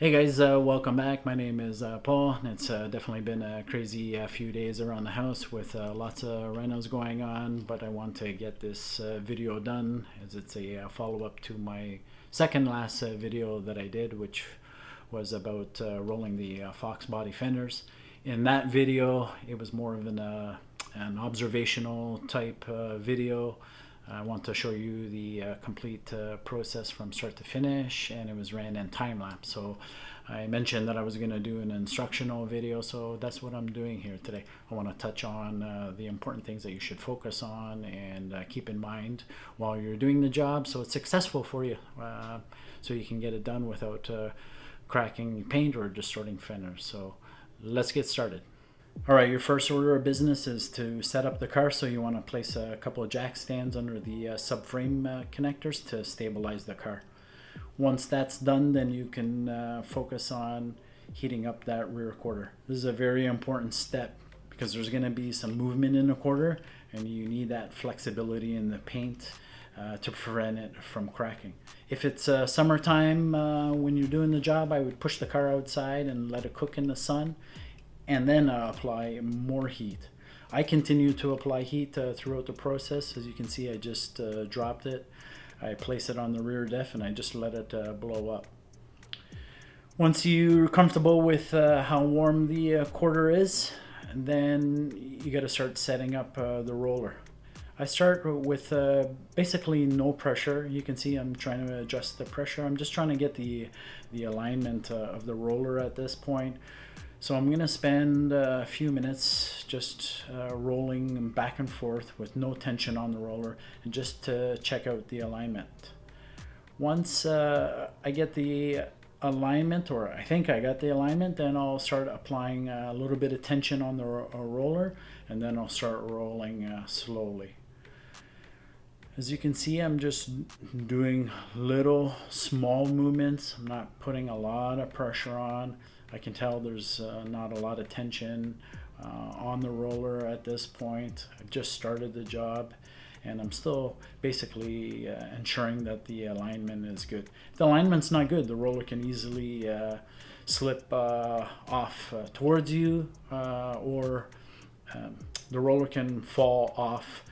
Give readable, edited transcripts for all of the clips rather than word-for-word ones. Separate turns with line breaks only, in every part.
Hey guys, welcome back. My name is Paul, and it's definitely been a crazy few days around the house with lots of rentals going on, but I want to get this video done as it's a follow-up to my second last video that I did, which was about rolling the Foxbody Fenders. In that video, it was more of an observational type video. I want to show you the complete process from start to finish, and it was ran in time lapse. So I mentioned that I was going to do an instructional video, so that's what I'm doing here today. I want to touch on the important things that you should focus on and keep in mind while you're doing the job so it's successful for you, so you can get it done without cracking paint or distorting fenders. So let's get started. All right, your first order of business is to set up the car. So you want to place a couple of jack stands under the subframe connectors to stabilize the car. Once that's done, then you can focus on heating up that rear quarter. This is a very important step because there's going to be some movement in the quarter, and you need that flexibility in the paint to prevent it from cracking. If it's summertime when you're doing the job, I would push the car outside and let it cook in the sun, and then apply more heat. I continue to apply heat throughout the process. As you can see, I just dropped it. I place it on the rear diff and I just let it blow up. Once you're comfortable with how warm the quarter is, then you got to start setting up the roller. I start with basically no pressure. You can see I'm trying to adjust the pressure. I'm just trying to get the alignment of the roller at this point. So I'm going to spend a few minutes just rolling back and forth with no tension on the roller, and just to check out the alignment. Once I get the alignment, or I think I got the alignment, then I'll start applying a little bit of tension on the roller, and then I'll start rolling slowly. As you can see, I'm just doing little small movements. I'm not putting a lot of pressure on. I can tell there's not a lot of tension on the roller at this point. I've just started the job, and I'm still basically ensuring that the alignment is good. If the alignment's not good, the roller can easily slip off towards you, or the roller can fall off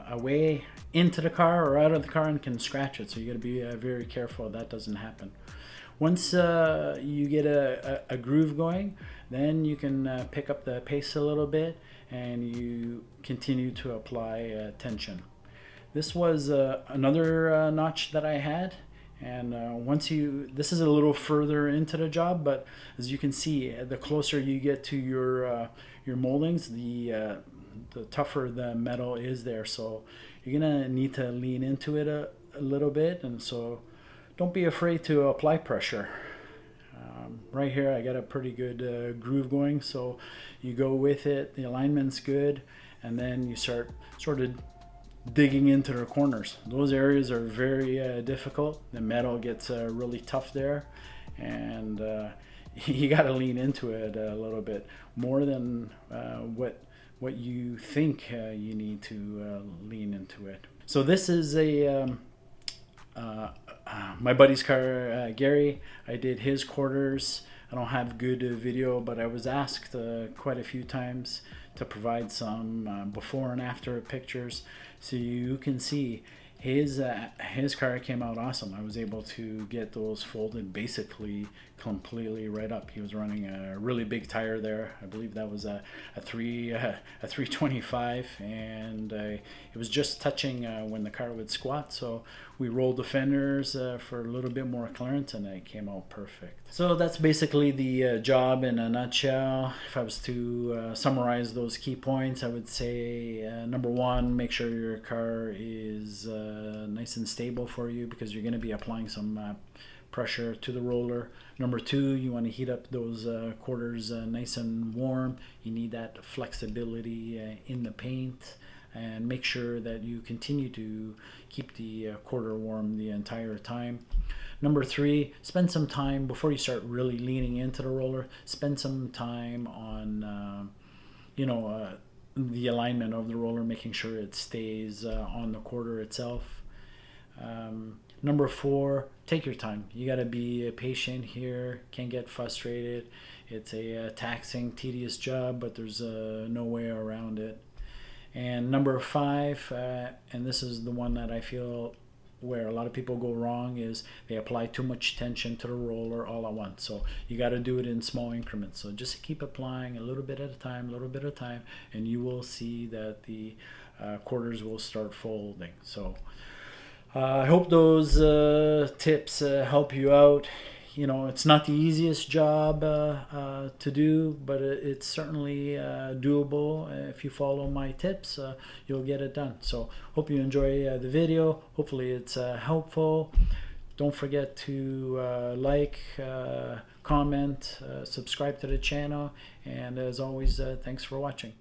away into the car or out of the car and can scratch it. So you got to be very careful that doesn't happen. Once you get a groove going, then you can pick up the pace a little bit and you continue to apply tension. This was another notch that I had, and this is a little further into the job, but as you can see, the closer you get to your moldings, the tougher the metal is there. So you're gonna need to lean into it a little bit, and so don't be afraid to apply pressure. Right here I got a pretty good groove going, so you go with it, the alignment's good, and then you start sort of digging into the corners. Those areas are very difficult. The metal gets really tough there, and you got to lean into it a little bit more than what you think you need to lean into it. So this is my buddy's car, Gary. I did his quarters. I don't have good video, but I was asked quite a few times to provide some before and after pictures, so you can see his car came out awesome. I was able to get those folded basically completely right up. He was running a really big tire there. I believe that was a 325, and it was just touching when the car would squat. So we rolled the fenders for a little bit more clearance, and it came out perfect. So that's basically the job in a nutshell. If I was to summarize those key points, I would say number one, make sure your car is nice and stable for you, because you're going to be applying some pressure to the roller. Number two, you want to heat up those quarters nice and warm. You need that flexibility in the paint, and make sure that you continue to keep the quarter warm the entire time. Number three, spend some time before you start really leaning into the roller. Spend some time on the alignment of the roller, making sure it stays on the quarter itself. Number 4, take your time. You got to be patient here. Can't get frustrated. It's a taxing, tedious job, but there's no way around it. And number 5, and this is the one that I feel where a lot of people go wrong, is they apply too much tension to the roller all at once. So you got to do it in small increments. So just keep applying a little bit at a time, a little bit at a time, and you will see that the quarters will start folding. So I hope those tips help you out. You know, it's not the easiest job to do, but it's certainly doable. If you follow my tips, you'll get it done. So hope you enjoy the video. Hopefully it's helpful. Don't forget to like, comment, subscribe to the channel, and as always, thanks for watching.